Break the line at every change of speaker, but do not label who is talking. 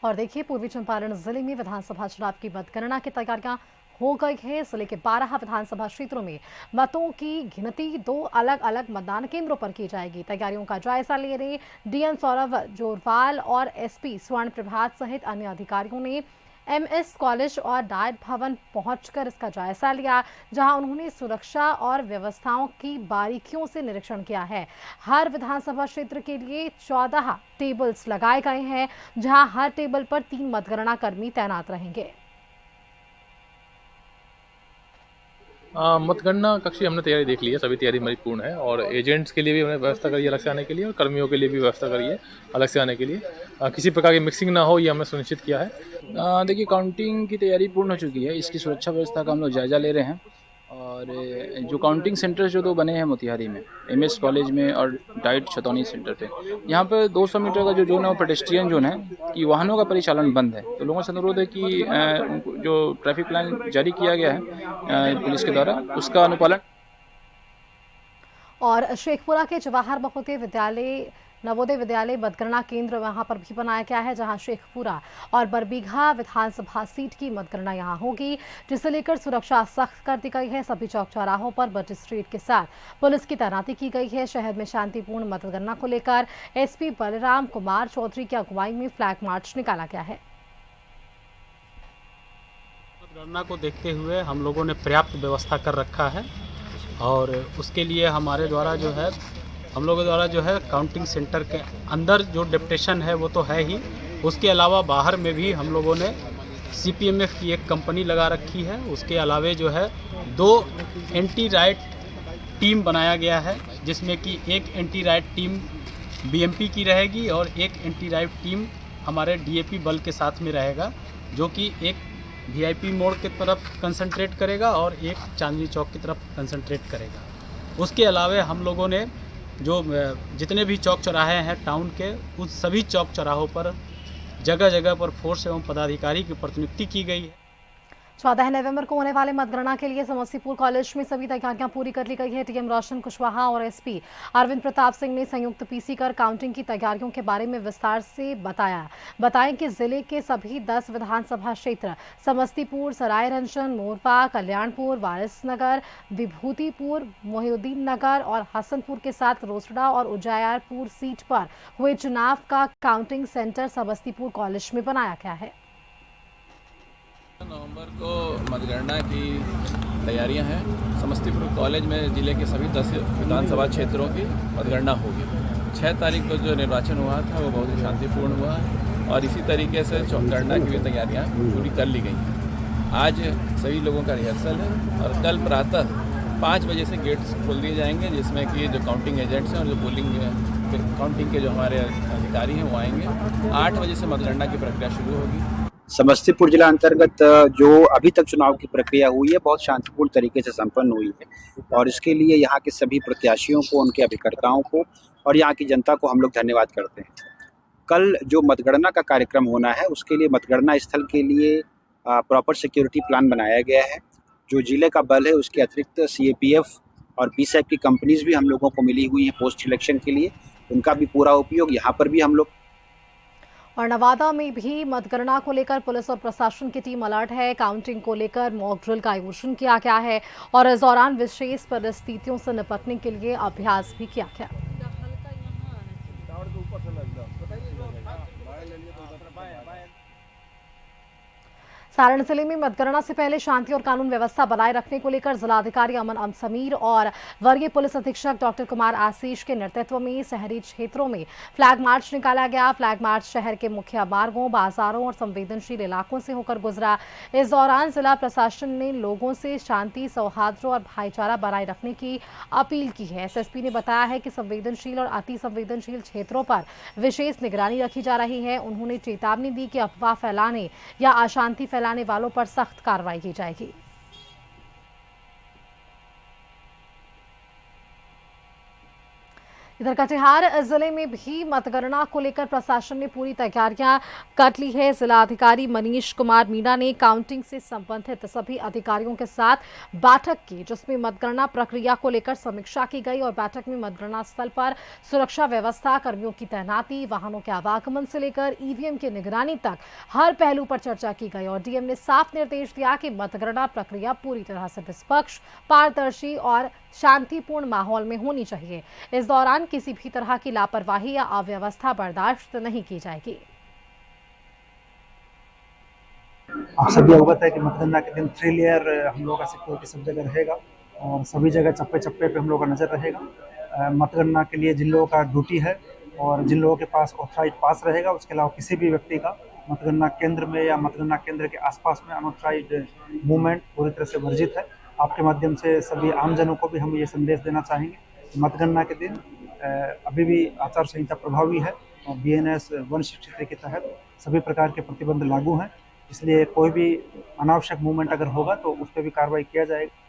और देखिए, पूर्वी चंपारण जिले में विधानसभा चुनाव की मतगणना की तैयारियां हो गई है। जिले के 12 विधानसभा क्षेत्रों में मतों की गिनती 2 अलग अलग मतदान केंद्रों पर की जाएगी। तैयारियों का जायजा ले रहे डीएम सौरभ जोरवाल और एसपी स्वर्ण प्रभात सहित अन्य अधिकारियों ने एमएस कॉलेज और डाइट भवन पहुंचकर इसका जायजा लिया, जहां उन्होंने सुरक्षा और व्यवस्थाओं की बारीकियों से निरीक्षण किया है। हर विधानसभा क्षेत्र के लिए 14 टेबल्स लगाए गए हैं, जहां हर टेबल पर 3 मतगणना कर्मी तैनात रहेंगे।
मतगणना कक्ष की हमने तैयारी देख ली है, सभी तैयारी हमारी पूर्ण है और एजेंट्स के लिए भी हमने व्यवस्था करी है अलग से आने के लिए और कर्मियों के लिए भी व्यवस्था करी है अलग से आने के लिए। किसी प्रकार की मिक्सिंग ना हो, ये हमने सुनिश्चित किया है।
देखिए, काउंटिंग की तैयारी पूर्ण हो चुकी है। इसकी सुरक्षा व्यवस्था का हम लोग जायज़ा ले रहे हैं और जो काउंटिंग सेंटर जो 2 बने हैं मोतिहारी में, एमएस कॉलेज में और डाइट छतौनी सेंटर पे, यहाँ पे 200 मीटर का जो ज़ोन है वो पेडेस्ट्रियन ज़ोन है कि वाहनों का परिचालन बंद है। तो लोगों से अनुरोध है कि उनको जो ट्रैफिक प्लान जारी किया गया है पुलिस के द्वारा, उसका अनुपालन।
और शेखपुरा के जवाहर नवोदय विद्यालय मतगणना केंद्र वहां पर भी बनाया गया है, जहां शेखपुरा और बरबीघा विधानसभा सीट की मतगणना यहां होगी, जिसे लेकर सुरक्षा सख्त कर दी गई है। सभी चौक चौराहों पर मजिस्ट्रेट के साथ पुलिस की तैनाती की गई है। शहर में शांतिपूर्ण मतगणना को लेकर एसपी बलराम कुमार चौधरी की अगुवाई में फ्लैग मार्च निकाला गया है।
मतगणना को देखते हुए हम लोगों ने पर्याप्त व्यवस्था कर रखा है और उसके लिए हमारे द्वारा जो है हम लोगों द्वारा जो है काउंटिंग सेंटर के अंदर जो डेप्यूटेशन है वो तो है ही, उसके अलावा बाहर में भी हम लोगों ने सीपीएमएफ की एक कंपनी लगा रखी है। उसके अलावे जो है 2 एंटी राइट टीम बनाया गया है, जिसमें कि एक एंटी राइट टीम बीएमपी की रहेगी और एक एंटी राइट टीम हमारे डीएपी बल के साथ में रहेगा, जो कि एक वीआईपी मोड़ की तरफ कंसंट्रेट करेगा और एक चांदनी चौक की तरफ कंसंट्रेट करेगा। उसके अलावा हम लोगों ने जो जितने भी चौक चौराहे हैं टाउन के, उस सभी चौक चौराहों पर जगह जगह पर फोर्स एवं पदाधिकारी की प्रतिनियुक्ति की गई है।
14 नवंबर को होने वाले मतगणना के लिए समस्तीपुर कॉलेज में सभी तैयारियां पूरी कर ली गई है। टीएम रोशन कुशवाहा और एसपी अरविंद प्रताप सिंह ने संयुक्त पीसी कर काउंटिंग की तैयारियों के बारे में विस्तार से बताएं कि जिले के सभी 10 विधानसभा क्षेत्र समस्तीपुर, सरायरंजन, मोरपा, कल्याणपुर, वारिसनगर, विभूतिपुर, मोहिउद्दीन नगर और हसनपुर के साथ रोसड़ा और उजियारपुर सीट पर हुए चुनाव का काउंटिंग सेंटर समस्तीपुर कॉलेज में बनाया गया है।
नवंबर को मतगणना की तैयारियां हैं। समस्तीपुर कॉलेज में जिले के सभी 10 विधानसभा क्षेत्रों की मतगणना होगी। 6 तारीख को जो निर्वाचन हुआ था वो बहुत ही शांतिपूर्ण हुआ और इसी तरीके से मतगणना की भी तैयारियां पूरी कर ली गई हैं। आज सभी लोगों का रिहर्सल है और कल प्रातः 5 बजे से गेट्स खोल दिए जाएंगे, जिसमें कि जो काउंटिंग एजेंट्स हैं और जो काउंटिंग के जो हमारे अधिकारी हैं वो आएंगे। 8 बजे से मतगणना की प्रक्रिया शुरू होगी।
समस्तीपुर जिला अंतर्गत जो अभी तक चुनाव की प्रक्रिया हुई है बहुत शांतिपूर्ण तरीके से संपन्न हुई है और इसके लिए यहाँ के सभी प्रत्याशियों को, उनके अभिकर्ताओं को और यहाँ की जनता को हम लोग धन्यवाद करते हैं। कल जो मतगणना का कार्यक्रम होना है उसके लिए मतगणना स्थल के लिए प्रॉपर सिक्योरिटी प्लान बनाया गया है। जो जिले का बल है उसके अतिरिक्त सीएपीएफ और बीएसएफ की कंपनीज भी हम लोगों को मिली हुई हैं पोस्ट इलेक्शन के लिए, उनका भी पूरा उपयोग यहाँ पर भी हम लोग।
और नवादा में भी मतगणना को लेकर पुलिस और प्रशासन की टीम अलर्ट है। काउंटिंग को लेकर मॉक ड्रिल का आयोजन किया गया है और इस दौरान विशेष परिस्थितियों से निपटने के लिए अभ्यास भी किया गया। सारण जिले में मतगणना से पहले शांति और कानून व्यवस्था बनाए रखने को लेकर जिलाधिकारी अमन समीर और वरीय पुलिस अधीक्षक डॉक्टर कुमार आशीष के नेतृत्व में शहरी क्षेत्रों में फ्लैग मार्च निकाला गया। फ्लैग मार्च शहर के मुख्य मार्गों, बाजारों और संवेदनशील इलाकों से होकर गुजरा। इस दौरान जिला प्रशासन ने लोगों से शांति, सौहार्द और भाईचारा बनाए रखने की अपील की है। एसएसपी ने बताया है कि संवेदनशील और अति संवेदनशील क्षेत्रों पर विशेष निगरानी रखी जा रही है। उन्होंने चेतावनी दी कि अफवाह फैलाने या अशांति फैलाने वालों पर सख्त कार्रवाई की जाएगी। इधर कटिहार जिले में भी मतगणना को लेकर प्रशासन ने पूरी तैयारियां कर ली है। जिलाधिकारी मनीष कुमार मीणा ने काउंटिंग से संबंधित सभी अधिकारियों के साथ बैठक की, जिसमें मतगणना प्रक्रिया को लेकर समीक्षा की गई और बैठक में मतगणना स्थल पर सुरक्षा व्यवस्था, कर्मियों की तैनाती, वाहनों के आवागमन से लेकर ईवीएम की निगरानी तक हर पहलू पर चर्चा की गई और डीएम ने साफ निर्देश दिया कि मतगणना प्रक्रिया पूरी तरह से निष्पक्ष, पारदर्शी और शांतिपूर्ण माहौल में होनी चाहिए। इस दौरान किसी भी तरह की लापरवाही या अव्यवस्था बर्दाश्त नहीं की जाएगी।
आप सभी अवगत है कि मतगणना के दिन 3 लेयर हम लोगों का सिक्योरिटी सब जगह रहेगा और सभी जगह चप्पे चप्पे पे हम लोगों का नज़र रहेगा। मतगणना के लिए जिन लोगों का ड्यूटी है और जिन लोगों के पास ऑथराइज पास रहेगा, उसके अलावा किसी भी व्यक्ति का मतगणना केंद्र में या मतगणना केंद्र के आसपास में अनऑथराइज मूवमेंट पूरी तरह से वर्जित है। आपके माध्यम से सभी आमजनों को भी हम ये संदेश देना चाहेंगे। मतगणना के दिन अभी भी आचार संहिता प्रभावी है और BNS 163 के तहत सभी प्रकार के प्रतिबंध लागू हैं, इसलिए कोई भी अनावश्यक मूवमेंट अगर होगा तो उस पर भी कार्रवाई किया जाएगा।